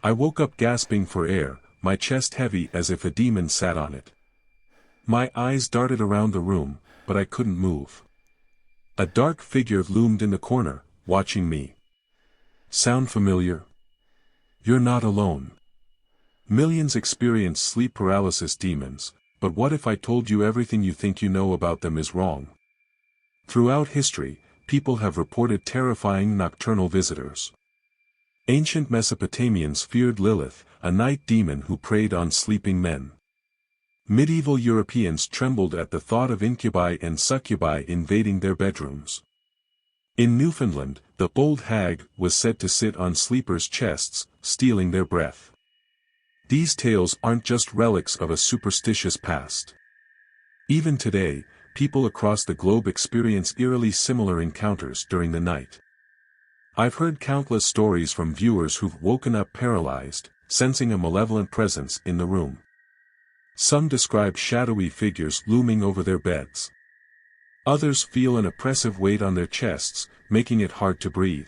I woke up gasping for air, my chest heavy as if a demon sat on it. My eyes darted around the room, but I couldn't move. A dark figure loomed in the corner, watching me. Sound familiar? You're not alone. Millions experience sleep paralysis demons, but what if I told you everything you think you know about them is wrong? Throughout history, people have reported terrifying nocturnal visitors. Ancient Mesopotamians feared Lilith, a night demon who preyed on sleeping men. Medieval Europeans trembled at the thought of incubi and succubi invading their bedrooms. In Newfoundland, the bold hag was said to sit on sleepers' chests, stealing their breath. These tales aren't just relics of a superstitious past. Even today, people across the globe experience eerily similar encounters during the night. I've heard countless stories from viewers who've woken up paralyzed, sensing a malevolent presence in the room. Some describe shadowy figures looming over their beds. Others feel an oppressive weight on their chests, making it hard to breathe.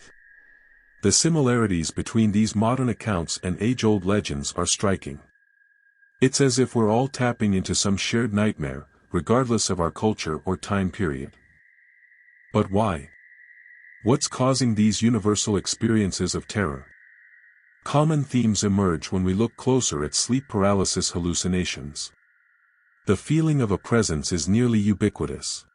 The similarities between these modern accounts and age-old legends are striking. It's as if we're all tapping into some shared nightmare, regardless of our culture or time period. But why? What's causing these universal experiences of terror? Common themes emerge when we look closer at sleep paralysis hallucinations. The feeling of a presence is nearly ubiquitous.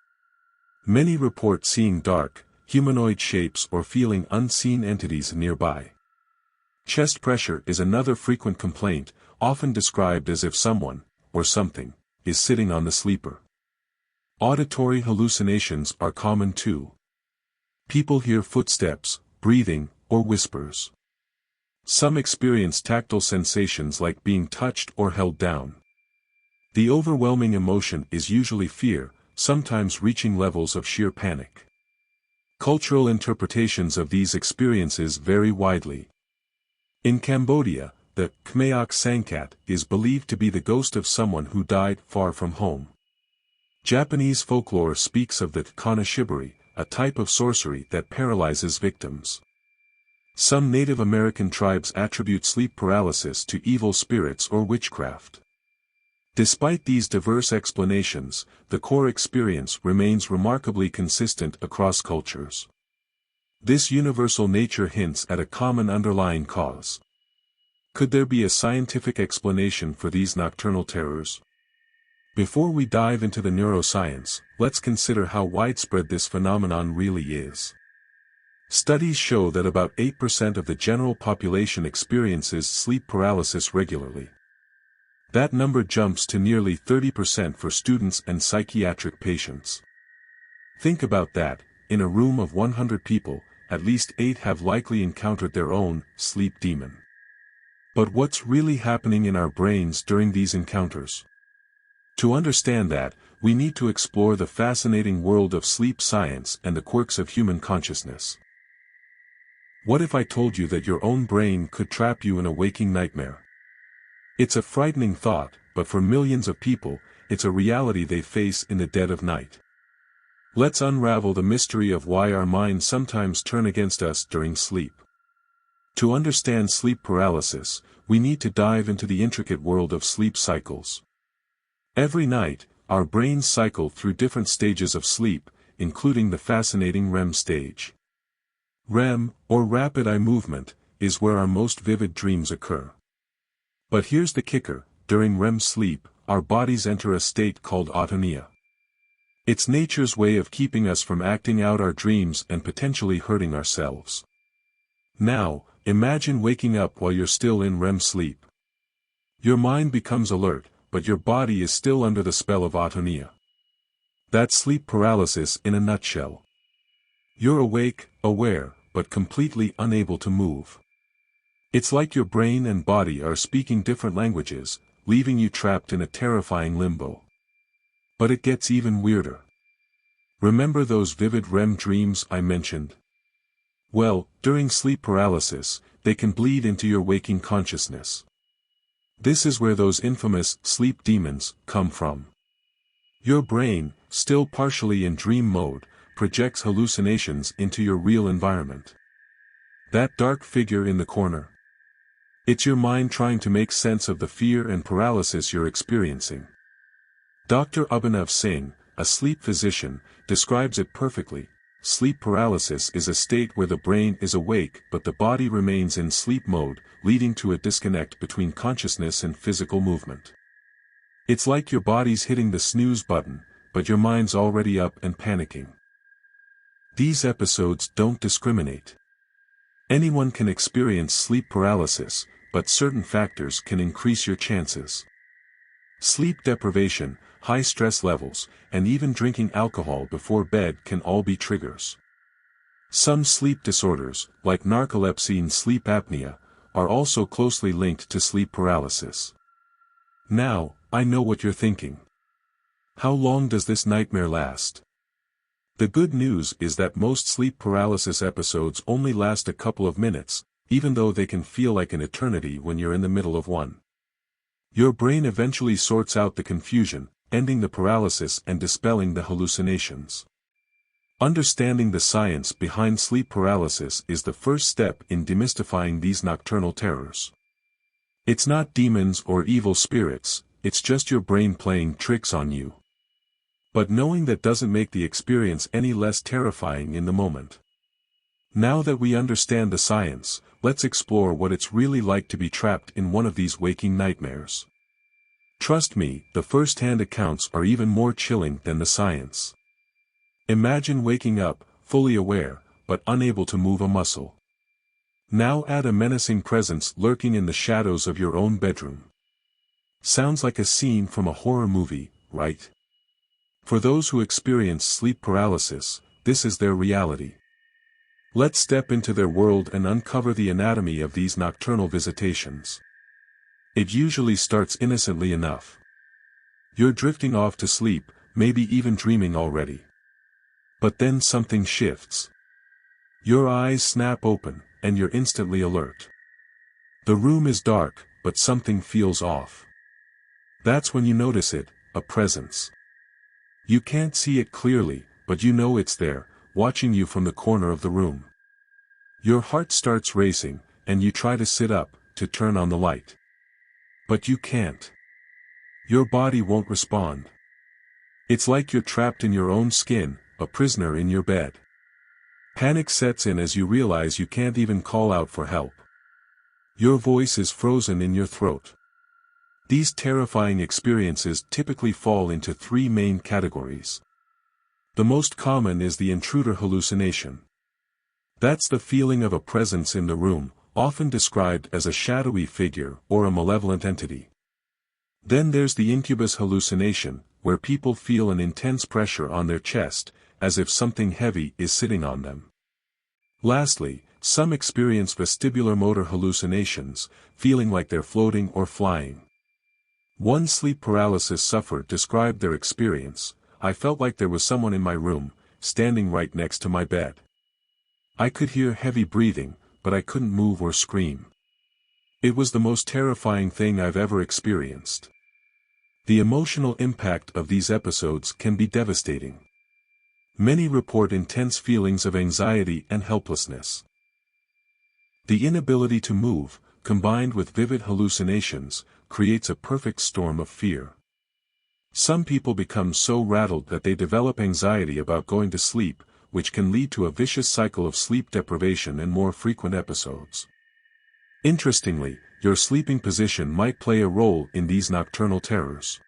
Many report seeing dark, humanoid shapes or feeling unseen entities nearby. Chest pressure is another frequent complaint, often described as if someone, or something, is sitting on the sleeper. Auditory hallucinations are common too. People hear footsteps, breathing, or whispers. Some experience tactile sensations like being touched or held down. The overwhelming emotion is usually fear, sometimes reaching levels of sheer panic. Cultural interpretations of these experiences vary widely. In Cambodia, the Khmeok Sangkat is believed to be the ghost of someone who died far from home. Japanese folklore speaks of the Kanashibari, a type of sorcery that paralyzes victims. Some Native American tribes attribute sleep paralysis to evil spirits or witchcraft. Despite these diverse explanations, the core experience remains remarkably consistent across cultures. This universal nature hints at a common underlying cause. Could there be a scientific explanation for these nocturnal terrors? Before we dive into the neuroscience, let's consider how widespread this phenomenon really is. Studies show that about 8% of the general population experiences sleep paralysis regularly. That number jumps to nearly 30% for students and psychiatric patients. Think about that, in a room of 100 people, at least 8 have likely encountered their own sleep demon. But what's really happening in our brains during these encounters? To understand that, we need to explore the fascinating world of sleep science and the quirks of human consciousness. What if I told you that your own brain could trap you in a waking nightmare? It's a frightening thought, but for millions of people, it's a reality they face in the dead of night. Let's unravel the mystery of why our minds sometimes turn against us during sleep. To understand sleep paralysis, we need to dive into the intricate world of sleep cycles. Every night, our brains cycle through different stages of sleep, including the fascinating REM stage. REM, or rapid eye movement, is where our most vivid dreams occur. But here's the kicker, during REM sleep, our bodies enter a state called atonia. It's nature's way of keeping us from acting out our dreams and potentially hurting ourselves. Now, imagine waking up while you're still in REM sleep. Your mind becomes alert, but your body is still under the spell of atonia. That's sleep paralysis in a nutshell. You're awake, aware, but completely unable to move. It's like your brain and body are speaking different languages, leaving you trapped in a terrifying limbo. But it gets even weirder. Remember those vivid REM dreams I mentioned? Well, during sleep paralysis, they can bleed into your waking consciousness. This is where those infamous sleep demons come from. Your brain, still partially in dream mode, projects hallucinations into your real environment. That dark figure in the corner. It's your mind trying to make sense of the fear and paralysis you're experiencing. Dr. Abhinav Singh, a sleep physician, describes it perfectly. Sleep paralysis is a state where the brain is awake but the body remains in sleep mode, leading to a disconnect between consciousness and physical movement. It's like your body's hitting the snooze button, but your mind's already up and panicking. These episodes don't discriminate. Anyone can experience sleep paralysis, but certain factors can increase your chances. Sleep deprivation, high stress levels, and even drinking alcohol before bed can all be triggers. Some sleep disorders, like narcolepsy and sleep apnea, are also closely linked to sleep paralysis. Now, I know what you're thinking. How long does this nightmare last? The good news is that most sleep paralysis episodes only last a couple of minutes, even though they can feel like an eternity when you're in the middle of one. Your brain eventually sorts out the confusion, ending the paralysis and dispelling the hallucinations. Understanding the science behind sleep paralysis is the first step in demystifying these nocturnal terrors. It's not demons or evil spirits, it's just your brain playing tricks on you. But knowing that doesn't make the experience any less terrifying in the moment. Now that we understand the science, let's explore what it's really like to be trapped in one of these waking nightmares. Trust me, the first-hand accounts are even more chilling than the science. Imagine waking up, fully aware, but unable to move a muscle. Now add a menacing presence lurking in the shadows of your own bedroom. Sounds like a scene from a horror movie, right? For those who experience sleep paralysis, this is their reality. Let's step into their world and uncover the anatomy of these nocturnal visitations. It usually starts innocently enough. You're drifting off to sleep, maybe even dreaming already. But then something shifts. Your eyes snap open, and you're instantly alert. The room is dark, but something feels off. That's when you notice it, a presence. You can't see it clearly, but you know it's there, watching you from the corner of the room. Your heart starts racing, and you try to sit up, to turn on the light. But you can't. Your body won't respond. It's like you're trapped in your own skin, a prisoner in your bed. Panic sets in as you realize you can't even call out for help. Your voice is frozen in your throat. These terrifying experiences typically fall into three main categories. The most common is the intruder hallucination. That's the feeling of a presence in the room, often described as a shadowy figure or a malevolent entity. Then there's the incubus hallucination, where people feel an intense pressure on their chest, as if something heavy is sitting on them. Lastly, some experience vestibular motor hallucinations, feeling like they're floating or flying. One sleep paralysis sufferer described their experience. I felt like there was someone in my room, standing right next to my bed. I could hear heavy breathing, but I couldn't move or scream. It was the most terrifying thing I've ever experienced. The emotional impact of these episodes can be devastating. Many report intense feelings of anxiety and helplessness. The inability to move, combined with vivid hallucinations, creates a perfect storm of fear. Some people become so rattled that they develop anxiety about going to sleep, which can lead to a vicious cycle of sleep deprivation and more frequent episodes. Interestingly, your sleeping position might play a role in these nocturnal terrors.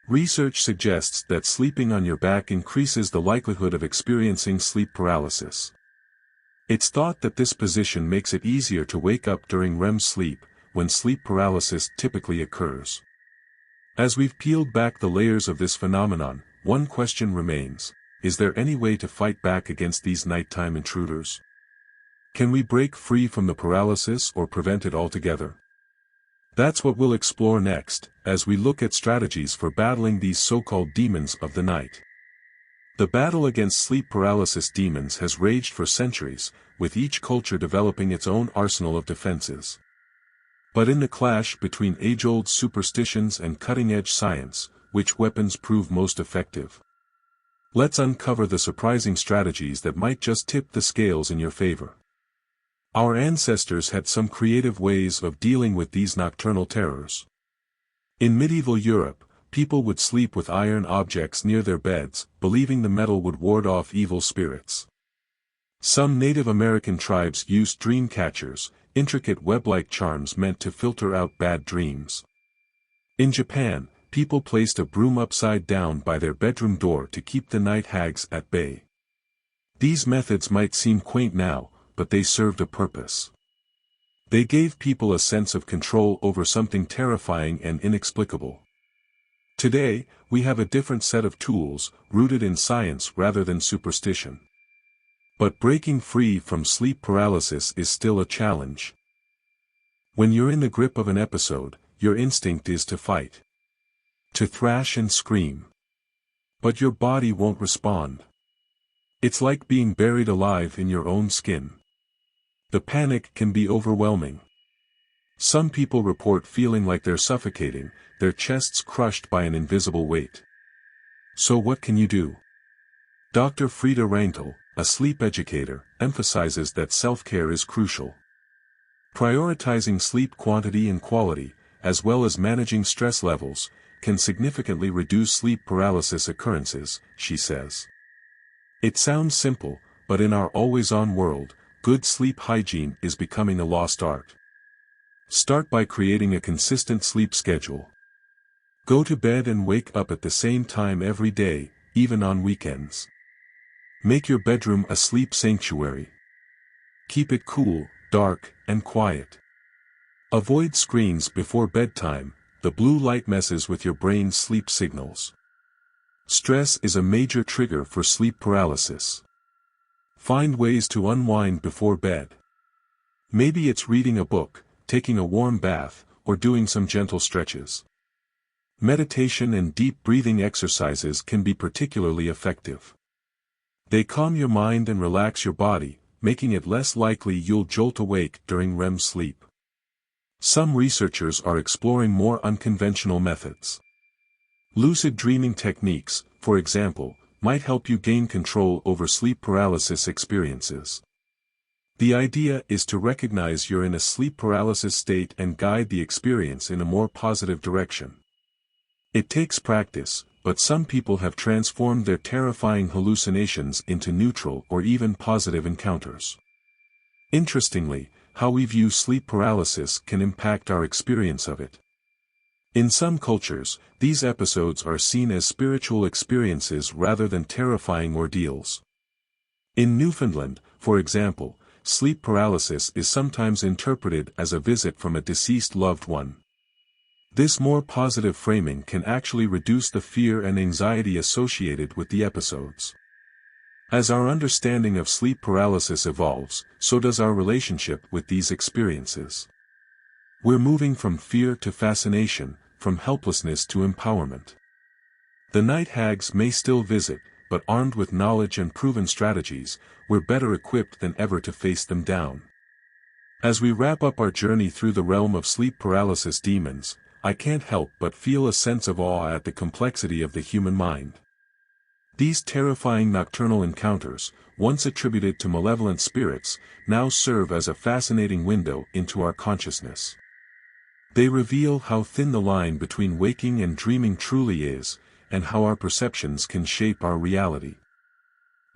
Research suggests that sleeping on your back increases the likelihood of experiencing sleep paralysis. It's thought that this position makes it easier to wake up during REM sleep, when sleep paralysis typically occurs. As we've peeled back the layers of this phenomenon, one question remains: is there any way to fight back against these nighttime intruders? Can we break free from the paralysis or prevent it altogether? That's what we'll explore next, as we look at strategies for battling these so-called demons of the night. The battle against sleep paralysis demons has raged for centuries, with each culture developing its own arsenal of defenses. But in the clash between age-old superstitions and cutting-edge science, which weapons prove most effective? Let's uncover the surprising strategies that might just tip the scales in your favor. Our ancestors had some creative ways of dealing with these nocturnal terrors. In medieval Europe, people would sleep with iron objects near their beds, believing the metal would ward off evil spirits. Some Native American tribes used dream catchers, intricate web-like charms meant to filter out bad dreams. In Japan, people placed a broom upside down by their bedroom door to keep the night hags at bay. These methods might seem quaint now, but they served a purpose. They gave people a sense of control over something terrifying and inexplicable. Today, we have a different set of tools, rooted in science rather than superstition. But breaking free from sleep paralysis is still a challenge. When you're in the grip of an episode, your instinct is to fight. To thrash and scream. But your body won't respond. It's like being buried alive in your own skin. The panic can be overwhelming. Some people report feeling like they're suffocating, their chests crushed by an invisible weight. So what can you do? Dr. Frida Rankel, a sleep educator, emphasizes that self-care is crucial. Prioritizing sleep quantity and quality, as well as managing stress levels, can significantly reduce sleep paralysis occurrences, she says. It sounds simple, but in our always-on world, good sleep hygiene is becoming a lost art. Start by creating a consistent sleep schedule. Go to bed and wake up at the same time every day, even on weekends. Make your bedroom a sleep sanctuary. Keep it cool, dark, and quiet. Avoid screens before bedtime, the blue light messes with your brain's sleep signals. Stress is a major trigger for sleep paralysis. Find ways to unwind before bed. Maybe it's reading a book, taking a warm bath, or doing some gentle stretches. Meditation and deep breathing exercises can be particularly effective. They calm your mind and relax your body, making it less likely you'll jolt awake during REM sleep. Some researchers are exploring more unconventional methods. Lucid dreaming techniques, for example, might help you gain control over sleep paralysis experiences. The idea is to recognize you're in a sleep paralysis state and guide the experience in a more positive direction. It takes practice, but some people have transformed their terrifying hallucinations into neutral or even positive encounters. Interestingly, how we view sleep paralysis can impact our experience of it. In some cultures, these episodes are seen as spiritual experiences rather than terrifying ordeals. In Newfoundland, for example, sleep paralysis is sometimes interpreted as a visit from a deceased loved one. This more positive framing can actually reduce the fear and anxiety associated with the episodes. As our understanding of sleep paralysis evolves, so does our relationship with these experiences. We're moving from fear to fascination, from helplessness to empowerment. The night hags may still visit, but armed with knowledge and proven strategies, we're better equipped than ever to face them down. As we wrap up our journey through the realm of sleep paralysis demons, I can't help but feel a sense of awe at the complexity of the human mind. These terrifying nocturnal encounters, once attributed to malevolent spirits, now serve as a fascinating window into our consciousness. They reveal how thin the line between waking and dreaming truly is, and how our perceptions can shape our reality.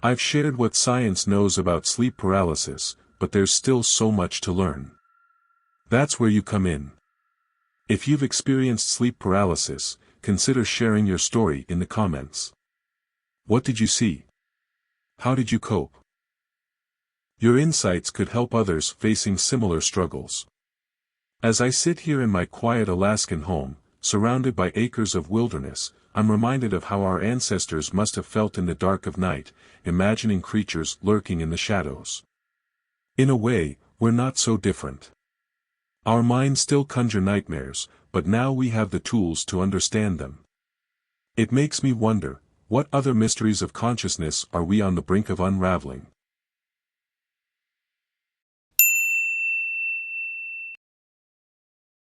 I've shared what science knows about sleep paralysis, but there's still so much to learn. That's where you come in. If you've experienced sleep paralysis, consider sharing your story in the comments. What did you see? How did you cope? Your insights could help others facing similar struggles. As I sit here in my quiet Alaskan home, surrounded by acres of wilderness, I'm reminded of how our ancestors must have felt in the dark of night, imagining creatures lurking in the shadows. In a way, we're not so different. Our minds still conjure nightmares, but now we have the tools to understand them. It makes me wonder, what other mysteries of consciousness are we on the brink of unraveling?